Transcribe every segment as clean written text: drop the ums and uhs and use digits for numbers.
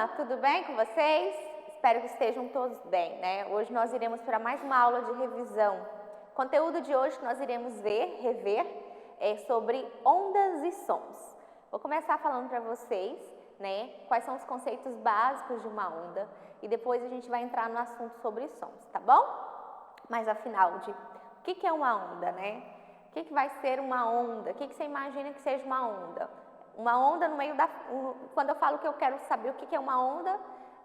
turma, tudo bem com vocês? Espero que estejam todos bem, né? Hoje nós iremos para mais uma aula de revisão. O conteúdo de hoje que nós iremos rever, é sobre ondas e sons. Vou começar falando para vocês, né, quais são os conceitos básicos de uma onda e depois a gente vai entrar no assunto sobre sons, tá bom? Mas afinal, o que é uma onda, né? O que vai ser uma onda? O que você imagina que seja uma onda? Uma onda no meio da... Quando eu falo que eu quero saber o que é uma onda,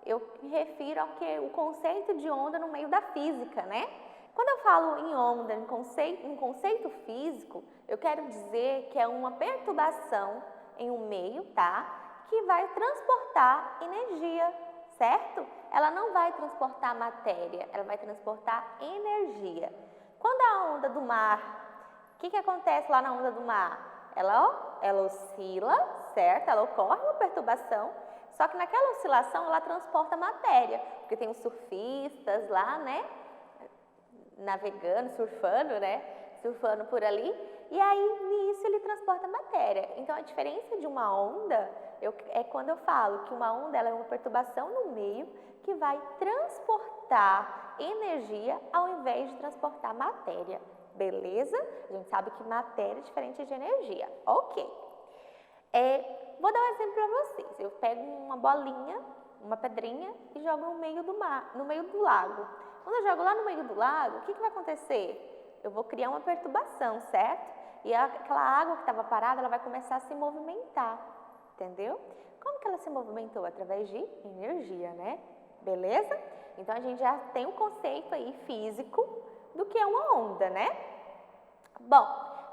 eu me refiro ao o conceito de onda no meio da física, né? Quando eu falo em onda, em conceito físico, eu quero dizer que é uma perturbação em um meio, tá? Que vai transportar energia, certo? Ela não vai transportar matéria, ela vai transportar energia. Quando a onda do mar, o que acontece lá na onda do mar? Ela oscila, certo? Ela ocorre uma perturbação, só que naquela oscilação ela transporta matéria, porque tem os surfistas lá, né? Navegando, surfando, né? Surfando por ali, e aí nisso ele transporta matéria. Então a diferença de uma onda é quando eu falo que uma onda ela é uma perturbação no meio que vai transportar energia ao invés de transportar matéria. Beleza? A gente sabe que matéria é diferente de energia. Ok. Vou dar um exemplo para vocês. Eu pego uma bolinha, uma pedrinha e jogo no meio do mar, no meio do lago. Quando eu jogo lá no meio do lago, o que vai acontecer? Eu vou criar uma perturbação, certo? E aquela água que estava parada, ela vai começar a se movimentar. Entendeu? Como que ela se movimentou? Através de energia, né? Beleza? Então a gente já tem um conceito aí físico do que é uma onda, né? Bom,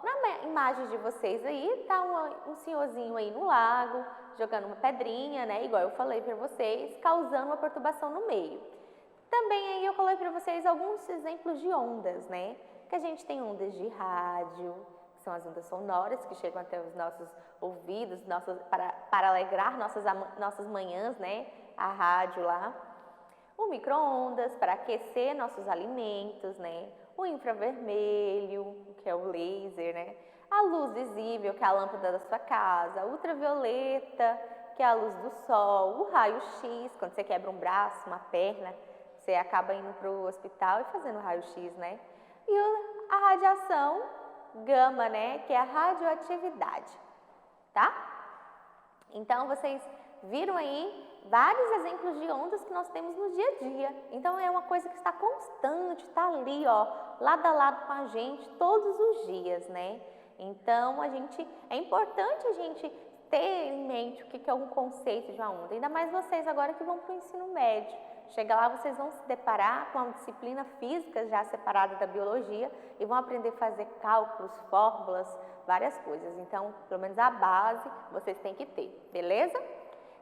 na imagem de vocês aí, tá um senhorzinho aí no lago, jogando uma pedrinha, né? Igual eu falei para vocês, causando uma perturbação no meio. Também aí eu falei para vocês alguns exemplos de ondas, né? Que a gente tem ondas de rádio, que são as ondas sonoras, que chegam até os nossos ouvidos, para alegrar nossas manhãs, né? A rádio lá. O micro-ondas para aquecer nossos alimentos, né? O infravermelho, que é o laser, né? A luz visível, que é a lâmpada da sua casa. A ultravioleta, que é a luz do sol. O raio-x, quando você quebra um braço, uma perna, você acaba indo para o hospital e fazendo raio-x, né? E a radiação gama, né? Que é a radioatividade, tá? Então, vocês viram aí vários exemplos de ondas que nós temos no dia a dia. Então, é uma coisa que está constante, está ali, ó, lado a lado com a gente, todos os dias, né? Então, é importante a gente ter em mente o que é um conceito de uma onda. Ainda mais vocês agora que vão para o ensino médio. Chega lá, vocês vão se deparar com uma disciplina física já separada da biologia e vão aprender a fazer cálculos, fórmulas, várias coisas. Então, pelo menos a base vocês têm que ter, beleza?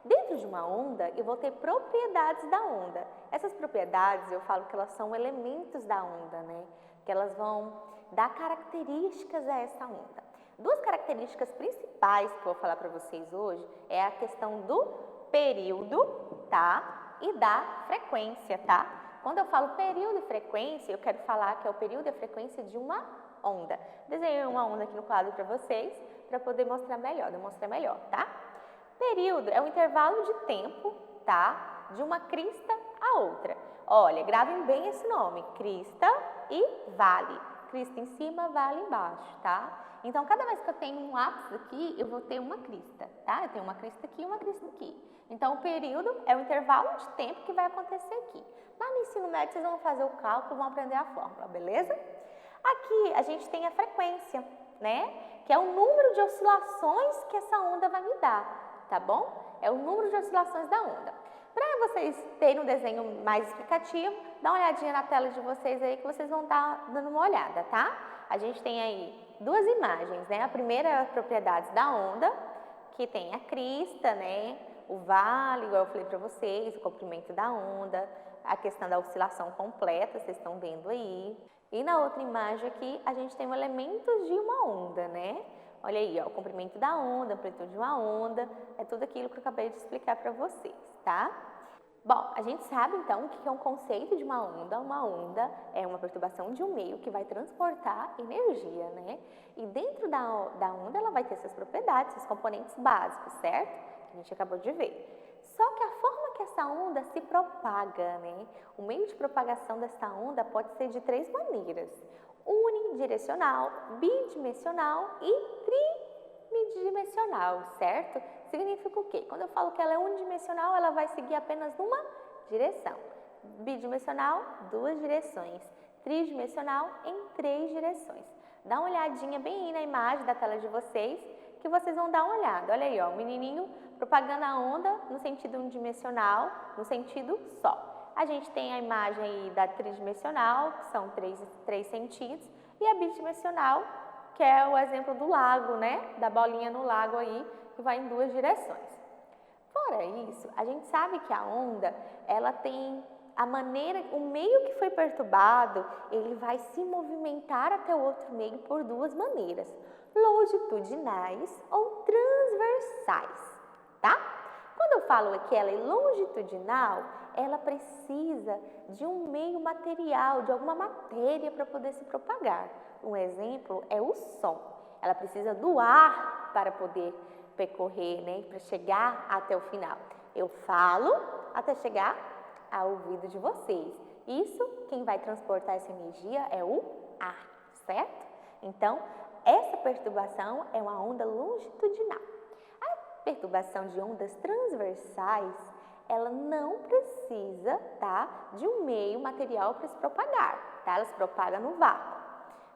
Dentro de uma onda, eu vou ter propriedades da onda. Essas propriedades, eu falo que elas são elementos da onda, né? Que elas vão dar características a essa onda. Duas características principais que eu vou falar para vocês hoje é a questão do período, tá? E da frequência, tá? Quando eu falo período e frequência, eu quero falar que é o período e a frequência de uma onda. Desenhei uma onda aqui no quadro para vocês, para poder demonstrar melhor, tá? Período é um intervalo de tempo, tá? De uma crista a outra. Olha, gravem bem esse nome, crista e vale. Crista em cima, vale embaixo, tá? Então, cada vez que eu tenho um ápice aqui, eu vou ter uma crista, tá? Eu tenho uma crista aqui e uma crista aqui. Então, o período é o intervalo de tempo que vai acontecer aqui. Lá no ensino médio, vocês vão fazer o cálculo, vão aprender a fórmula, beleza? Aqui, a gente tem a frequência, né? Que é o número de oscilações que essa onda vai me dar, tá bom? É o número de oscilações da onda. Para vocês terem um desenho mais explicativo, dá uma olhadinha na tela de vocês aí que vocês vão estar dando uma olhada, tá? A gente tem aí duas imagens, né? A primeira é as propriedades da onda, que tem a crista, né? O vale, igual eu falei para vocês, o comprimento da onda, a questão da oscilação completa, vocês estão vendo aí. E na outra imagem aqui, a gente tem elementos de uma onda, né? Olha aí, ó, o comprimento da onda, a amplitude de uma onda, é tudo aquilo que eu acabei de explicar para vocês, tá? Bom, a gente sabe então o que é um conceito de uma onda. Uma onda é uma perturbação de um meio que vai transportar energia, né? E dentro da onda ela vai ter essas propriedades, esses componentes básicos, certo? Que a gente acabou de ver. Só que a forma que essa onda se propaga, né? O meio de propagação dessa onda pode ser de 3 maneiras: unidirecional, bidimensional e tridimensional, certo? Significa o quê? Quando eu falo que ela é unidimensional, ela vai seguir apenas numa direção. Bidimensional, 2 direções. Tridimensional, em 3 direções. Dá uma olhadinha bem aí na imagem da tela de vocês, que vocês vão dar uma olhada. Olha aí, ó, o menininho propagando a onda no sentido unidimensional, no sentido só. A gente tem a imagem aí da tridimensional, que são 3 sentidos, e a bidimensional, que é o exemplo do lago, né? Da bolinha no lago aí, que vai em 2 direções. Fora isso, a gente sabe que a onda, ela tem a maneira, o meio que foi perturbado, ele vai se movimentar até o outro meio por 2 maneiras: longitudinais ou transversais, tá? Quando eu falo que ela é longitudinal, ela precisa de um meio material, de alguma matéria para poder se propagar. Um exemplo é o som. Ela precisa do ar para poder percorrer, né, para chegar até o final. Eu falo até chegar ao ouvido de vocês. Isso, quem vai transportar essa energia é o ar, certo? Então, essa perturbação é uma onda longitudinal. A perturbação de ondas transversais, ela não precisa, tá, de um meio material para se propagar, tá? Ela se propaga no vácuo.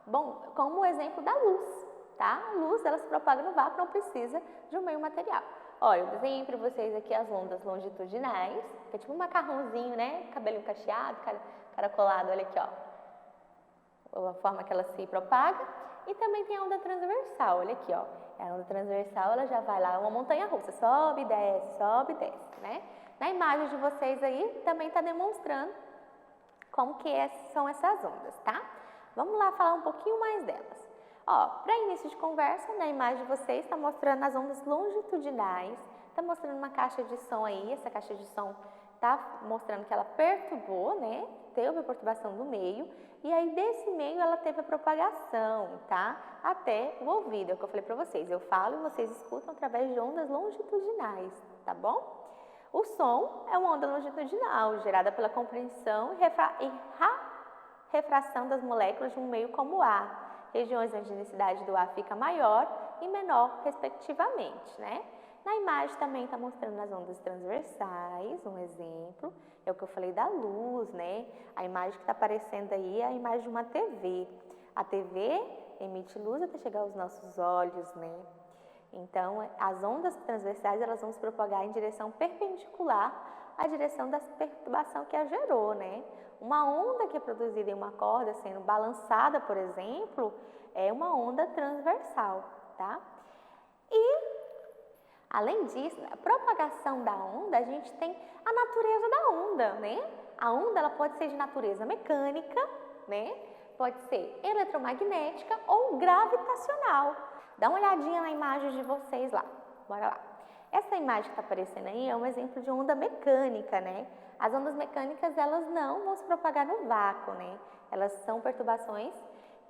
Bom, como o exemplo da luz, tá? A luz, ela se propaga no vácuo, não precisa de um meio material. Olha, eu desenhei para vocês aqui as ondas longitudinais, que é tipo um macarrãozinho, né? Cabelinho cacheado, caracolado, olha aqui, ó. A forma que ela se propaga. E também tem a onda transversal, olha aqui, ó. A onda transversal, ela já vai lá, uma montanha-russa, sobe e desce, né? Na imagem de vocês aí, também está demonstrando como que são essas ondas, tá? Vamos lá falar um pouquinho mais delas. Ó, para início de conversa, na imagem de vocês está mostrando as ondas longitudinais, está mostrando uma caixa de som aí, essa caixa de som está mostrando que ela perturbou, né? Teve a perturbação do meio, e aí desse meio ela teve a propagação, tá? Até o ouvido, é o que eu falei para vocês. Eu falo e vocês escutam através de ondas longitudinais, tá bom? O som é uma onda longitudinal, gerada pela compreensão e refração das moléculas de um meio como o ar. Regiões onde a densidade do ar fica maior e menor, respectivamente, né? Na imagem também está mostrando as ondas transversais, um exemplo, é o que eu falei da luz, né? A imagem que está aparecendo aí é a imagem de uma TV. A TV emite luz até chegar aos nossos olhos, né? Então, as ondas transversais, elas vão se propagar em direção perpendicular à direção da perturbação que a gerou, né? Uma onda que é produzida em uma corda sendo balançada, por exemplo, é uma onda transversal, tá? E, além disso, a propagação da onda, a gente tem a natureza da onda, né? A onda, ela pode ser de natureza mecânica, né? Pode ser eletromagnética ou gravitacional. Dá uma olhadinha na imagem de vocês lá, bora lá. Essa imagem que está aparecendo aí é um exemplo de onda mecânica, né? As ondas mecânicas, elas não vão se propagar no vácuo, né? Elas são perturbações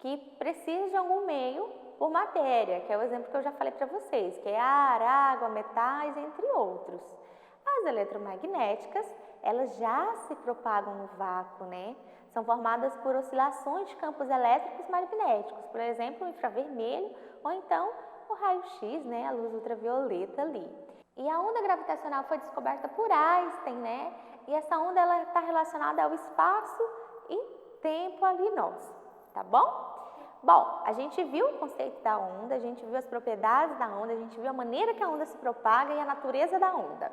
que precisam de algum meio por matéria, que é o exemplo que eu já falei para vocês, que é ar, água, metais, entre outros. As eletromagnéticas, elas já se propagam no vácuo, né? São formadas por oscilações de campos elétricos magnéticos, por exemplo, o infravermelho ou então o raio-x, né? A luz ultravioleta ali. E a onda gravitacional foi descoberta por Einstein, né? E essa onda, ela está relacionada ao espaço e tempo ali nosso, tá bom? Bom, a gente viu o conceito da onda, a gente viu as propriedades da onda, a gente viu a maneira que a onda se propaga e a natureza da onda.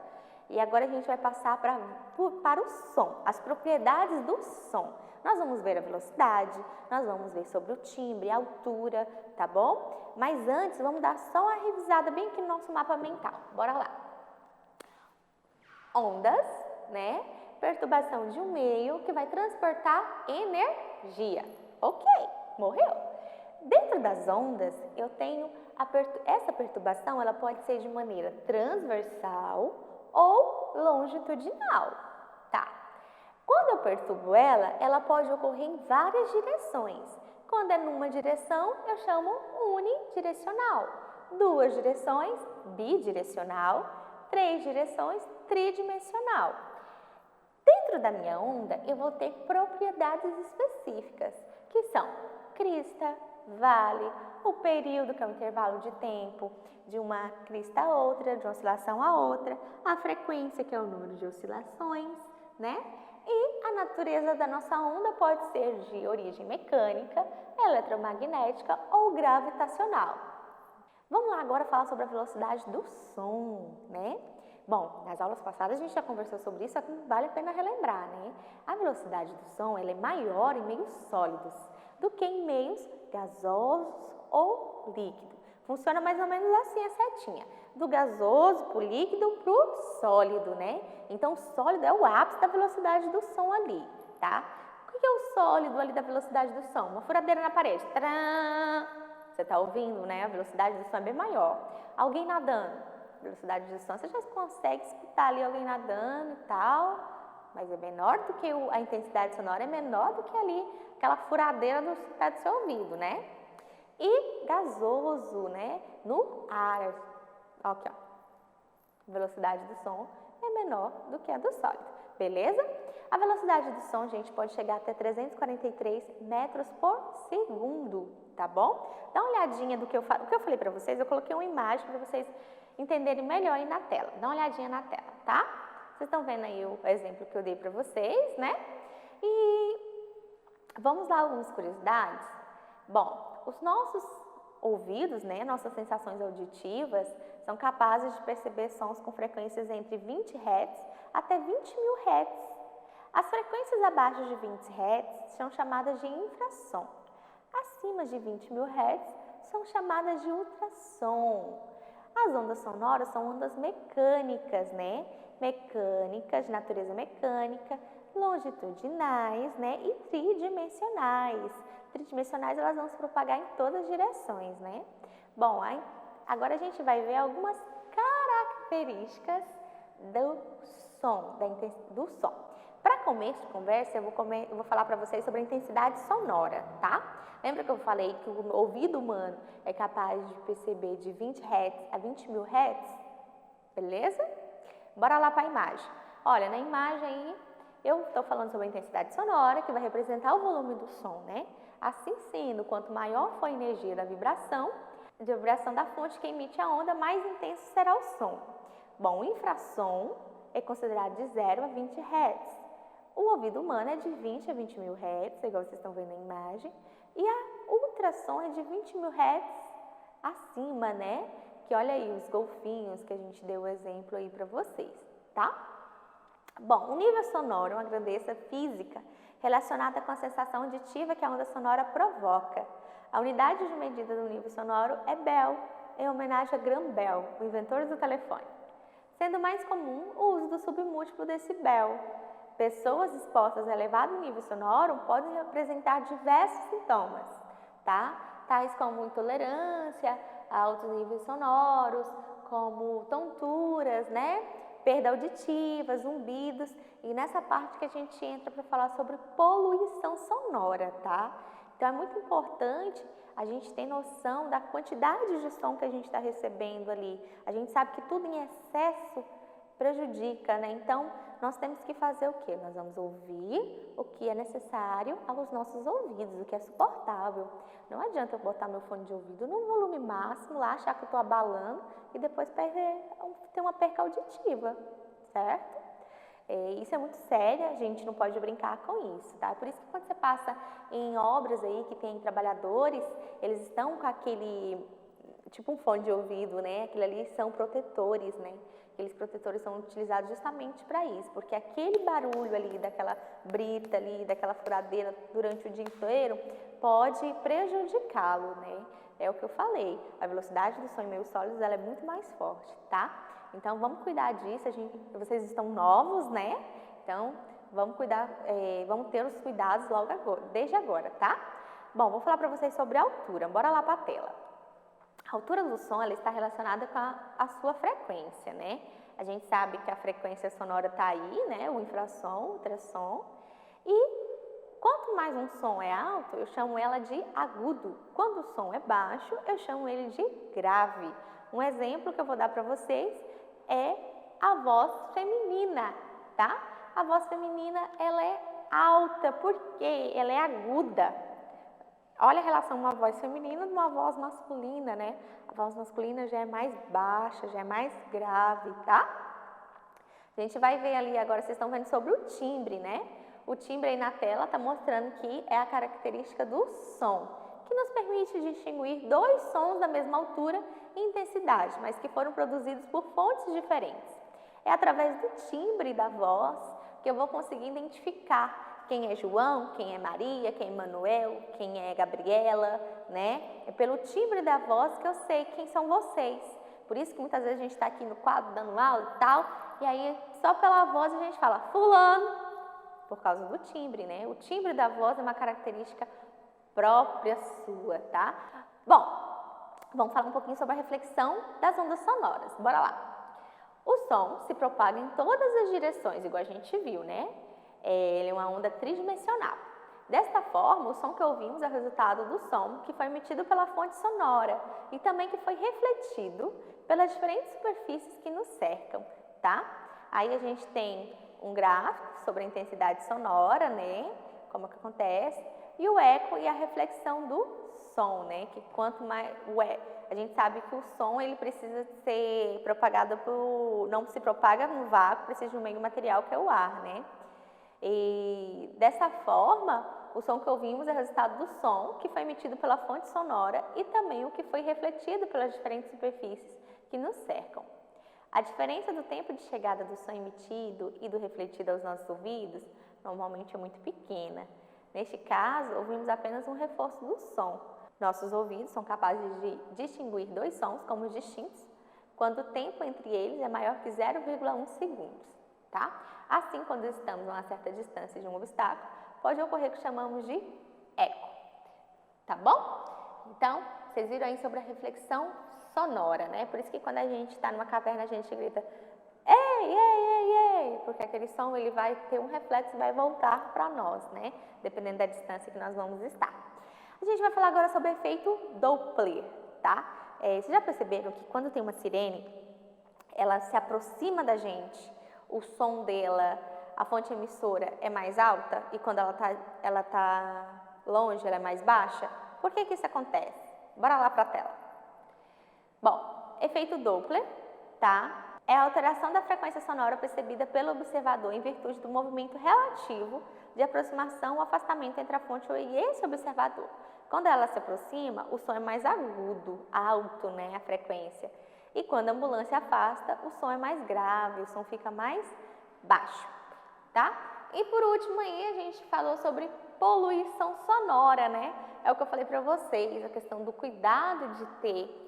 E agora a gente vai passar para o som, as propriedades do som. Nós vamos ver a velocidade, nós vamos ver sobre o timbre, a altura, tá bom? Mas antes, vamos dar só uma revisada bem aqui no nosso mapa mental. Bora lá. Ondas, né? Perturbação de um meio que vai transportar energia. Ok, morreu. Dentro das ondas, eu tenho essa perturbação, ela pode ser de maneira transversal ou longitudinal, tá? Quando eu perturbo ela pode ocorrer em várias direções. Quando é numa direção, eu chamo unidirecional. 2 direções, bidirecional. 3 direções, tridimensional. Dentro da minha onda, eu vou ter propriedades específicas, que são crista, vale, o período, que é o intervalo de tempo de uma crista a outra, de uma oscilação a outra, a frequência, que é o número de oscilações, né? E a natureza da nossa onda pode ser de origem mecânica, eletromagnética ou gravitacional. Vamos lá agora falar sobre a velocidade do som, né? Bom, nas aulas passadas a gente já conversou sobre isso, só que vale a pena relembrar, né? A velocidade do som ela é maior em meios sólidos do que em meios gasosos ou líquidos. Funciona mais ou menos assim a setinha, do gasoso para o líquido para o sólido, né? Então, o sólido é o ápice da velocidade do som ali, tá? O que é o sólido ali da velocidade do som? Uma furadeira na parede. Tcharam! Você está ouvindo, né? A velocidade do som é bem maior. Alguém nadando, velocidade do som, você já consegue escutar ali alguém nadando e tal, mas é menor do que a intensidade sonora, é menor do que ali aquela furadeira no pé do seu ouvido, né? E gasoso, né? No ar. Aqui, ó. A velocidade do som é menor do que a do sólido, beleza? A velocidade do som, gente, pode chegar até 343 metros por segundo, tá bom? Dá uma olhadinha do que eu falei para vocês, eu coloquei uma imagem para vocês entenderem melhor aí na tela. Dá uma olhadinha na tela, tá? Vocês estão vendo aí o exemplo que eu dei para vocês, né? E vamos lá algumas curiosidades. Bom, os nossos ouvidos, né, nossas sensações auditivas, são capazes de perceber sons com frequências entre 20 Hz até 20.000 Hz. As frequências abaixo de 20 Hz são chamadas de infrassom. Acima de 20.000 Hz são chamadas de ultrassom. As ondas sonoras são ondas mecânicas, né? Mecânicas, de natureza mecânica, longitudinais, né? E tridimensionais. Tridimensionais, elas vão se propagar em todas as direções, né? Bom, agora a gente vai ver algumas características do som, do som. Para começo de conversa, eu vou falar para vocês sobre a intensidade sonora, tá? Lembra que eu falei que o ouvido humano é capaz de perceber de 20 Hz a 20.000 Hz? Beleza? Bora lá para a imagem. Olha, na imagem aí, eu estou falando sobre a intensidade sonora, que vai representar o volume do som, né? Assim sendo, quanto maior for a energia da vibração da fonte que emite a onda, mais intenso será o som. Bom, o infrassom é considerado de 0 a 20 Hz. O ouvido humano é de 20 a 20.000 Hz, igual vocês estão vendo na imagem. E a ultrassom é de 20.000 Hz acima, né? Que olha aí os golfinhos que a gente deu o exemplo aí para vocês, tá? Bom, o nível sonoro é uma grandeza física relacionada com a sensação auditiva que a onda sonora provoca. A unidade de medida do nível sonoro é Bell, em homenagem a Graham Bell, o inventor do telefone. Sendo mais comum o uso do submúltiplo decibel. Pessoas expostas a elevado nível sonoro podem apresentar diversos sintomas, tá? Tais como intolerância a altos níveis sonoros, como tonturas, né? Perda auditiva, zumbidos. E nessa parte que a gente entra para falar sobre poluição sonora, tá? Então é muito importante a gente ter noção da quantidade de som que a gente está recebendo ali. A gente sabe que tudo em excesso prejudica, né? Então, nós temos que fazer o quê? Nós vamos ouvir o que é necessário aos nossos ouvidos, o que é suportável. Não adianta eu botar meu fone de ouvido no volume máximo, lá achar que eu estou abalando e depois ter uma perca auditiva, certo? Isso é muito sério, a gente não pode brincar com isso, tá? Por isso que quando você passa em obras aí que tem trabalhadores, eles estão com aquele, tipo um fone de ouvido, né? Aquilo ali são protetores, né? Aqueles protetores são utilizados justamente para isso, porque aquele barulho ali, daquela brita ali, daquela furadeira durante o dia inteiro, pode prejudicá-lo, né? É o que eu falei, a velocidade do som em meios sólidos ela é muito mais forte, tá? Então, vamos cuidar disso, vocês estão novos, né? Então, vamos cuidar, vamos ter os cuidados logo agora, desde agora, tá? Bom, vou falar para vocês sobre a altura, bora lá para a tela. A altura do som ela está relacionada com a sua frequência, né? A gente sabe que a frequência sonora está aí, né? O infrassom, o ultrassom. E quanto mais um som é alto, eu chamo ela de agudo. Quando o som é baixo, eu chamo ele de grave. Um exemplo que eu vou dar para vocês é a voz feminina, tá? A voz feminina, ela é alta, porque ela é aguda. Olha a relação de uma voz feminina e de uma voz masculina, né? A voz masculina já é mais baixa, já é mais grave, tá? A gente vai ver ali agora, vocês estão vendo sobre o timbre, né? O timbre aí na tela está mostrando que é a característica do som, que nos permite distinguir dois sons da mesma altura e intensidade, mas que foram produzidos por fontes diferentes. É através do timbre da voz que eu vou conseguir identificar quem é João, quem é Maria, quem é Manuel, quem é Gabriela, né? É pelo timbre da voz que eu sei quem são vocês. Por isso que muitas vezes a gente está aqui no quadro dando aula e tal, e aí só pela voz a gente fala fulano, por causa do timbre, né? O timbre da voz é uma característica própria sua, tá? Bom, vamos falar um pouquinho sobre a reflexão das ondas sonoras. Bora lá. O som se propaga em todas as direções, igual a gente viu, né? Ele é uma onda tridimensional. Desta forma, o som que ouvimos é o resultado do som que foi emitido pela fonte sonora e também que foi refletido pelas diferentes superfícies que nos cercam, tá? Aí a gente tem um gráfico sobre a intensidade sonora, né? Como que acontece, e o eco e a reflexão do som, né? Que quanto mais a gente sabe que o som ele precisa ser propagado não se propaga no vácuo, precisa de um meio material que é o ar, né? E dessa forma, o som que ouvimos é o resultado do som que foi emitido pela fonte sonora e também o que foi refletido pelas diferentes superfícies que nos cercam. A diferença do tempo de chegada do som emitido e do refletido aos nossos ouvidos normalmente é muito pequena. Neste caso, ouvimos apenas um reforço do som. Nossos ouvidos são capazes de distinguir dois sons como distintos quando o tempo entre eles é maior que 0,1 segundos, tá? Assim, quando estamos a uma certa distância de um obstáculo, pode ocorrer o que chamamos de eco, tá bom? Então, vocês viram aí sobre a reflexão sonora, né? Por isso que quando a gente está numa caverna, a gente grita ei, ei, ei, ei, porque aquele som ele vai ter um reflexo e vai voltar para nós, né? Dependendo da distância que nós vamos estar. A gente vai falar agora sobre o efeito Doppler, tá? Vocês já perceberam que quando tem uma sirene, ela se aproxima da gente, o som dela, a fonte emissora é mais alta e quando ela tá longe, ela é mais baixa? Por que isso acontece? Bora lá para a tela. Bom, efeito Doppler, tá? É a alteração da frequência sonora percebida pelo observador em virtude do movimento relativo de aproximação ou afastamento entre a fonte e esse observador. Quando ela se aproxima, o som é mais agudo, alto, né, a frequência. E quando a ambulância afasta, o som é mais grave, o som fica mais baixo, tá? E por último aí a gente falou sobre poluição sonora, né? É o que eu falei para vocês, a questão do cuidado de ter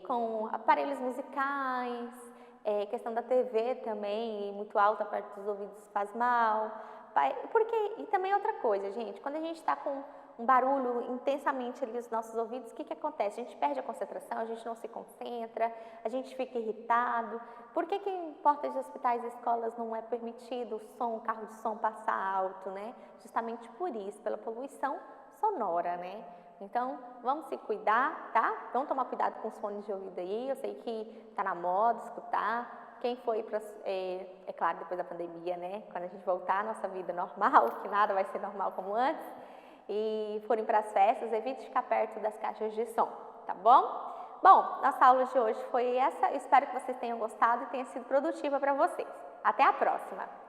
com aparelhos musicais, questão da TV também, muito alta perto dos ouvidos faz mal. E também outra coisa, gente, quando a gente está com um barulho intensamente ali nos nossos ouvidos, o que acontece? A gente perde a concentração, a gente não se concentra, a gente fica irritado. Por que em portas de hospitais e escolas não é permitido o carro de som passar alto, né? Justamente por isso, pela poluição sonora, né? Então, vamos se cuidar, tá? Vamos tomar cuidado com os fones de ouvido aí, eu sei que tá na moda escutar. Quem foi para, é claro, depois da pandemia, né? Quando a gente voltar à nossa vida normal, que nada vai ser normal como antes, e forem para as festas, evite ficar perto das caixas de som, tá bom? Bom, nossa aula de hoje foi essa, eu espero que vocês tenham gostado e tenha sido produtiva para vocês. Até a próxima!